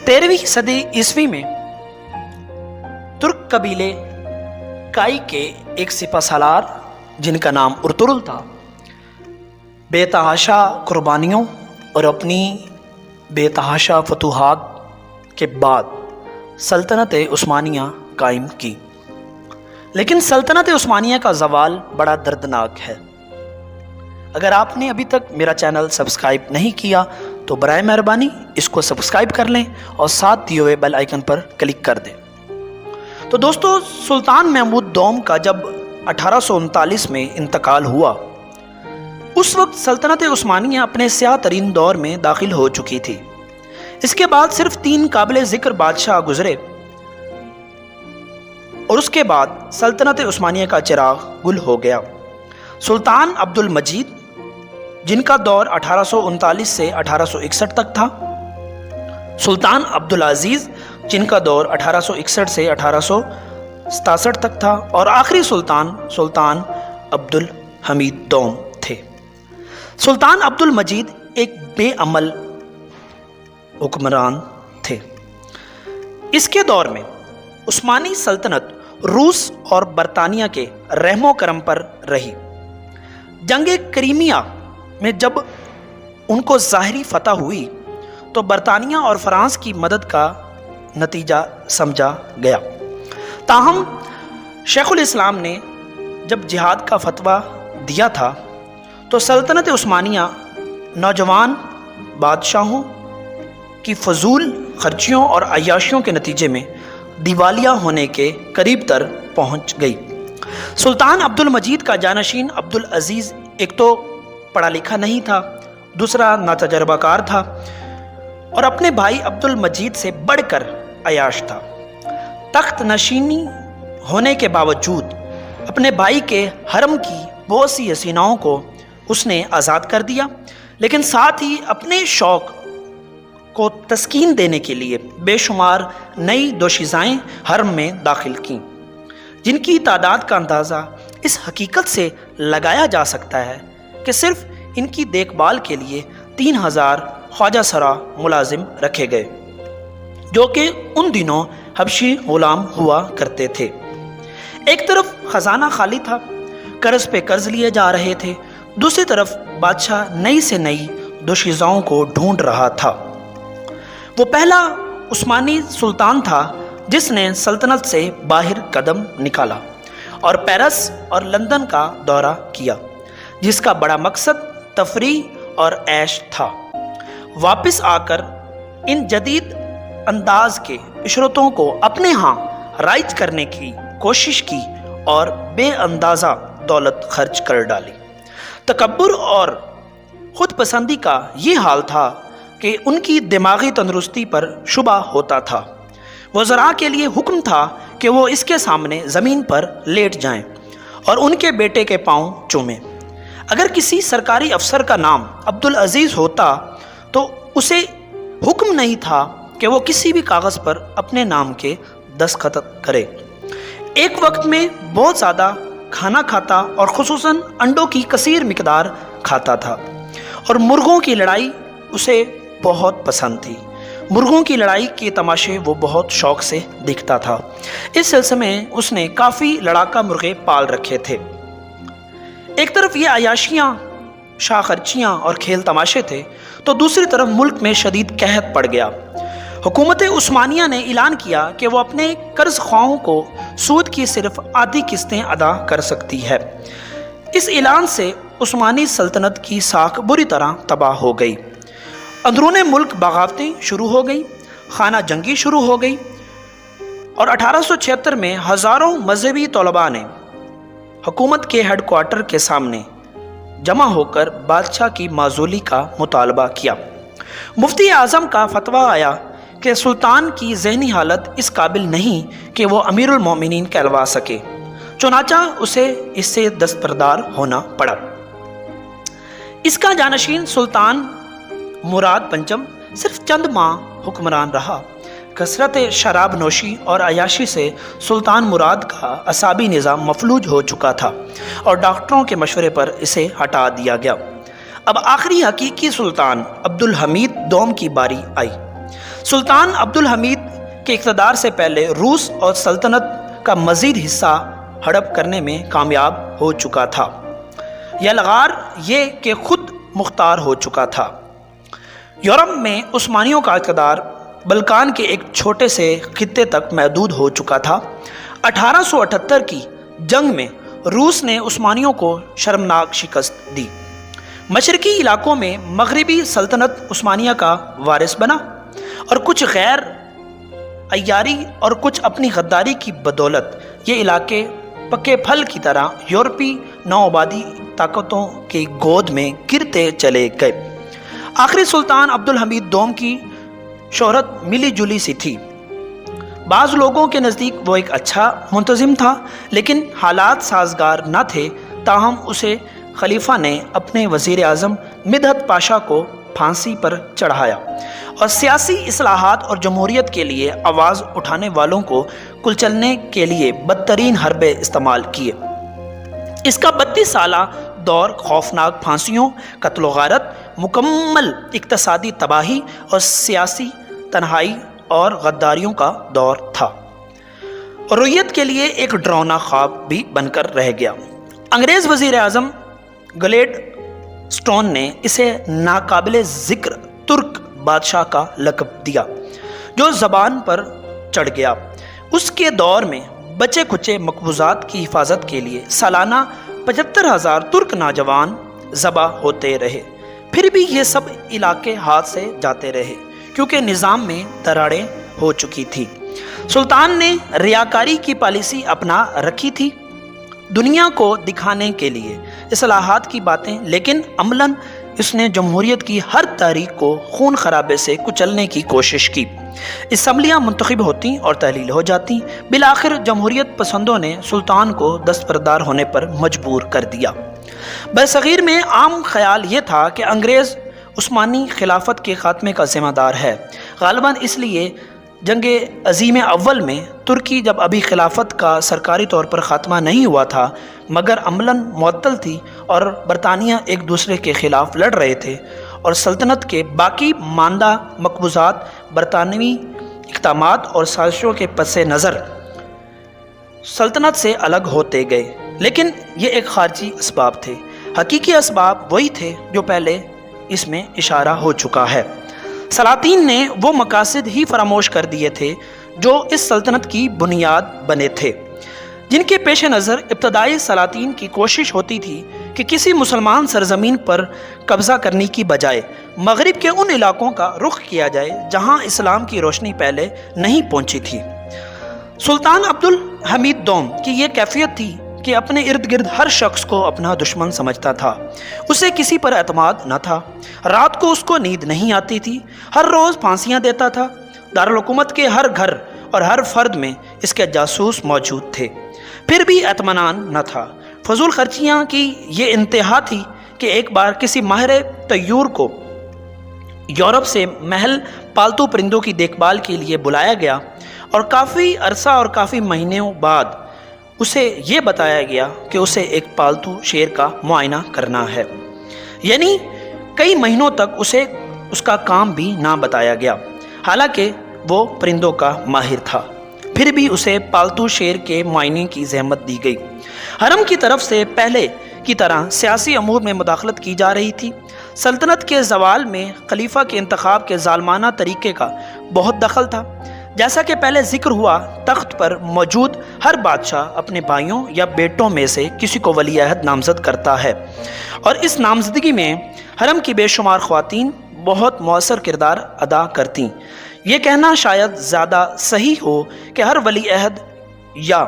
13ویں صدی عیسوی میں ترک قبیلے کائی کے ایک سپہ سالار جن کا نام ارطغرل تھا، بے تحاشا قربانیوں اور اپنی بے تحاشا فتوحات کے بعد سلطنت عثمانیہ قائم کی۔ لیکن سلطنت عثمانیہ کا زوال بڑا دردناک ہے۔ اگر آپ نے ابھی تک میرا چینل سبسکرائب نہیں کیا تو برائے مہربانی اس کو سبسکرائب کر لیں اور ساتھ دیے ہوئے بیل آئیکن پر کلک کر دیں۔ تو دوستو، سلطان محمود دوم کا جب 1839 میں انتقال ہوا، اس وقت سلطنت عثمانیہ اپنے سیاہ ترین دور میں داخل ہو چکی تھی۔ اس کے بعد صرف 3 قابل ذکر بادشاہ گزرے اور اس کے بعد سلطنت عثمانیہ کا چراغ گل ہو گیا۔ سلطان عبد المجید جن کا دور 1839 سے 1861 تک تھا، سلطان عبد العزیز جن کا دور 1861 سے 1867 تک تھا، اور آخری سلطان عبد الحمید دوم تھے۔ سلطان عبد المجید ایک بے عمل حکمران تھے۔ اس کے دور میں عثمانی سلطنت روس اور برطانیہ کے رحم و کرم پر رہی۔ جنگ کریمیا میں جب ان کو ظاہری فتح ہوئی تو برطانیہ اور فرانس کی مدد کا نتیجہ سمجھا گیا۔ تاہم شیخ الاسلام نے جب جہاد کا فتویٰ دیا تھا تو سلطنت عثمانیہ نوجوان بادشاہوں کی فضول خرچیوں اور عیاشیوں کے نتیجے میں دیوالیہ ہونے کے قریب تر پہنچ گئی۔ سلطان عبد المجید کا جانشین عبد العزیز ایک تو پڑھا لکھا نہیں تھا، دوسرا ناتجربہ کار تھا اور اپنے بھائی عبد المجید سے بڑھ کر عیاش تھا۔ تخت نشینی ہونے کے باوجود اپنے بھائی کے حرم کی بہت سی حسیناؤں کو اس نے آزاد کر دیا، لیکن ساتھ ہی اپنے شوق کو تسکین دینے کے لیے بے شمار نئی دوشیزائیں حرم میں داخل کیں، جن کی تعداد کا اندازہ اس حقیقت سے لگایا جا سکتا ہے کہ صرف ان کی دیکھ بھال کے لیے 3000 خواجہ سرا ملازم رکھے گئے، جو کہ ان دنوں حبشی غلام ہوا کرتے تھے۔ ایک طرف خزانہ خالی تھا، قرض پہ قرض لیے جا رہے تھے، دوسری طرف بادشاہ نئی سے نئی دوشیزاؤں کو ڈھونڈ رہا تھا۔ وہ پہلا عثمانی سلطان تھا جس نے سلطنت سے باہر قدم نکالا اور پیرس اور لندن کا دورہ کیا، جس کا بڑا مقصد تفریح اور عیش تھا۔ واپس آ کر ان جدید انداز کے عشرتوں کو اپنے ہاں رائج کرنے کی کوشش کی اور بے اندازہ دولت خرچ کر ڈالی۔ تکبر اور خود پسندی کا یہ حال تھا کہ ان کی دماغی تندرستی پر شبہ ہوتا تھا۔ وزراء کے لیے حکم تھا کہ وہ اس کے سامنے زمین پر لیٹ جائیں اور ان کے بیٹے کے پاؤں چومیں۔ اگر کسی سرکاری افسر کا نام عبد العزیز ہوتا تو اسے حکم نہیں تھا کہ وہ کسی بھی کاغذ پر اپنے نام کے دستخط کرے۔ ایک وقت میں بہت زیادہ کھانا کھاتا اور خصوصاً انڈوں کی کثیر مقدار کھاتا تھا، اور مرغوں کی لڑائی اسے بہت پسند تھی۔ مرغوں کی لڑائی کے تماشے وہ بہت شوق سے دیکھتا تھا۔ اس سلسلے میں اس نے کافی لڑاکا مرغے پال رکھے تھے۔ ایک طرف یہ عیاشیاں، شاہ خرچیاں اور کھیل تماشے تھے تو دوسری طرف ملک میں شدید قحط پڑ گیا۔ حکومت عثمانیہ نے اعلان کیا کہ وہ اپنے قرض خواہوں کو سود کی صرف آدھی قسطیں ادا کر سکتی ہے۔ اس اعلان سے عثمانی سلطنت کی ساکھ بری طرح تباہ ہو گئی۔ اندرون ملک بغاوتیں شروع ہو گئی، خانہ جنگی شروع ہو گئی، اور 1876 میں ہزاروں مذہبی طلباء نے حکومت کے ہیڈ کوارٹر کے سامنے جمع ہو کر بادشاہ کی معزولی کا مطالبہ کیا۔ مفتی اعظم کا فتویٰ آیا کہ سلطان کی ذہنی حالت اس قابل نہیں کہ وہ امیر المومنین کہلوا سکے، چنانچہ اسے اس سے دستبردار ہونا پڑا۔ اس کا جانشین سلطان مراد پنجم صرف چند ماہ حکمران رہا۔ کثرت شراب نوشی اور عیاشی سے سلطان مراد کا اعصابی نظام مفلوج ہو چکا تھا اور ڈاکٹروں کے مشورے پر اسے ہٹا دیا گیا۔ اب آخری حقیقی سلطان عبد الحمید دوم کی باری آئی۔ سلطان عبد الحمید کے اقتدار سے پہلے روس اور سلطنت کا مزید حصہ ہڑپ کرنے میں کامیاب ہو چکا تھا، یلغار یہ کہ خود مختار ہو چکا تھا۔ یورپ میں عثمانیوں کا اقتدار بلکان کے ایک چھوٹے سے خطے تک محدود ہو چکا تھا۔ 1878 کی جنگ میں روس نے عثمانیوں کو شرمناک شکست دی۔ مشرقی علاقوں میں مغربی سلطنت عثمانیہ کا وارث بنا، اور کچھ غیر عیاری اور کچھ اپنی غداری کی بدولت یہ علاقے پکے پھل کی طرح یورپی نوآبادی طاقتوں کی گود میں گرتے چلے گئے۔ آخری سلطان عبد الحمید دوم کی شہرت ملی جلی سی تھی۔ بعض لوگوں کے نزدیک وہ ایک اچھا منتظم تھا، لیکن حالات سازگار نہ تھے، تاہم اسے خلیفہ نے اپنے وزیر اعظم مدحت پاشا کو پھانسی پر چڑھایا اور سیاسی اصلاحات اور جمہوریت کے لیے آواز اٹھانے والوں کو کچلنے کے لیے بدترین حربے استعمال کیے۔ اس کا 32 سالہ دور خوفناک پھانسیوں، قتل و غارت، مکمل اقتصادی تباہی اور سیاسی تنہائی اور غداریوں کا دور تھا، اور رویت کے لیے ایک ڈراؤنا خواب بھی بن کر رہ گیا۔ انگریز وزیر اعظم گلیڈ سٹون نے اسے ناقابل ذکر ترک بادشاہ کا لقب دیا، جو زبان پر چڑھ گیا۔ اس کے دور میں بچے کچے مقبوضات کی حفاظت کے لیے سالانہ 75,000 ترک نوجوان ذبح ہوتے رہے، پھر بھی یہ سب علاقے ہاتھ سے جاتے رہے کیونکہ نظام میں دراڑیں ہو چکی تھی۔ سلطان نے ریاکاری کی پالیسی اپنا رکھی تھی، دنیا کو دکھانے کے لیے اصلاحات کی باتیں، لیکن عملاً اس نے جمہوریت کی ہر تحریک کو خون خرابے سے کچلنے کی کوشش کی۔ اسمبلیاں منتخب ہوتی اور تحلیل ہو جاتی۔ بالآخر جمہوریت پسندوں نے سلطان کو دستبردار ہونے پر مجبور کر دیا۔ برصغیر میں عام خیال یہ تھا کہ انگریز عثمانی خلافت کے خاتمے کا ذمہ دار ہے، غالباً اس لیے جنگ عظیم اول میں ترکی جب ابھی خلافت کا سرکاری طور پر خاتمہ نہیں ہوا تھا مگر عملاً معطل تھی اور برطانیہ ایک دوسرے کے خلاف لڑ رہے تھے، اور سلطنت کے باقی ماندہ مقبوضات برطانوی اقدامات اور سازشوں کے پس نظر سلطنت سے الگ ہوتے گئے، لیکن یہ ایک خارجی اسباب تھے۔ حقیقی اسباب وہی تھے جو پہلے اس میں اشارہ ہو چکا ہے۔ سلاطین نے وہ مقاصد ہی فراموش کر دیے تھے جو اس سلطنت کی بنیاد بنے تھے، جن کے پیش نظر ابتدائی سلاطین کی کوشش ہوتی تھی کہ کسی مسلمان سرزمین پر قبضہ کرنے کی بجائے مغرب کے ان علاقوں کا رخ کیا جائے جہاں اسلام کی روشنی پہلے نہیں پہنچی تھی۔ سلطان عبد الحمید دوم کی یہ کیفیت تھی کہ اپنے ارد گرد ہر شخص کو اپنا دشمن سمجھتا تھا، اسے کسی پر اعتماد نہ تھا، رات کو اس کو نیند نہیں آتی تھی، ہر روز پھانسیاں دیتا تھا۔ دارالحکومت کے ہر گھر اور ہر فرد میں اس کے جاسوس موجود تھے، پھر بھی اطمینان نہ تھا۔ فضول خرچیاں کی یہ انتہا تھی کہ ایک بار کسی ماہر طیور کو یورپ سے محل پالتو پرندوں کی دیکھ بھال کے لیے بلایا گیا، اور کافی عرصہ اور کافی مہینوں بعد اسے یہ بتایا گیا کہ اسے ایک پالتو شیر کا معائنہ کرنا ہے، یعنی کئی مہینوں تک اسے اس کا کام بھی نہ بتایا گیا، حالانکہ وہ پرندوں کا ماہر تھا، پھر بھی اسے پالتو شیر کے معائنے کی زحمت دی گئی۔ حرم کی طرف سے پہلے کی طرح سیاسی امور میں مداخلت کی جا رہی تھی۔ سلطنت کے زوال میں خلیفہ کے انتخاب کے ظالمانہ طریقے کا بہت دخل تھا۔ جیسا کہ پہلے ذکر ہوا، تخت پر موجود ہر بادشاہ اپنے بھائیوں یا بیٹوں میں سے کسی کو ولی عہد نامزد کرتا ہے، اور اس نامزدگی میں حرم کی بے شمار خواتین بہت مؤثر کردار ادا کرتیں۔ یہ کہنا شاید زیادہ صحیح ہو کہ ہر ولی عہد یا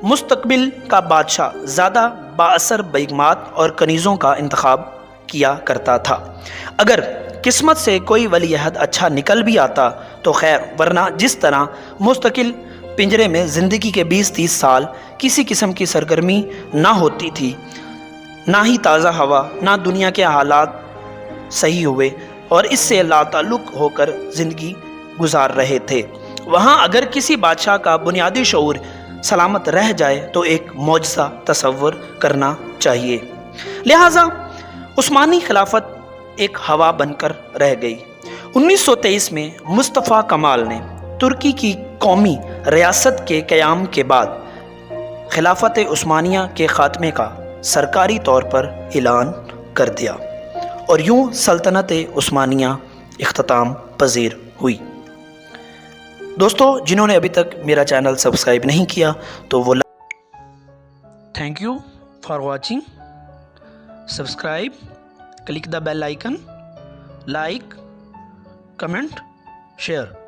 مستقبل کا بادشاہ زیادہ بااثر بیگمات اور کنیزوں کا انتخاب کیا کرتا تھا۔ اگر قسمت سے کوئی ولی عہد اچھا نکل بھی آتا تو خیر، ورنہ جس طرح مستقل پنجرے میں زندگی کے 20-30 سال کسی قسم کی سرگرمی نہ ہوتی تھی، نہ ہی تازہ ہوا، نہ دنیا کے حالات صحیح ہوئے، اور اس سے لا تعلق ہو کر زندگی گزار رہے تھے، وہاں اگر کسی بادشاہ کا بنیادی شعور سلامت رہ جائے تو ایک معجزہ تصور کرنا چاہیے۔ لہٰذا عثمانی خلافت ایک ہوا بن کر رہ گئی۔ 1923 میں مصطفیٰ کمال نے ترکی کی قومی ریاست کے قیام کے بعد خلافت عثمانیہ کے خاتمے کا سرکاری طور پر اعلان کر دیا اور یوں سلطنت عثمانیہ اختتام پذیر ہوئی۔ دوستو، جنہوں نے ابھی تک میرا چینل سبسکرائب نہیں کیا تو وہ thank you for watching. Subscribe, click the bell icon, like, comment, share.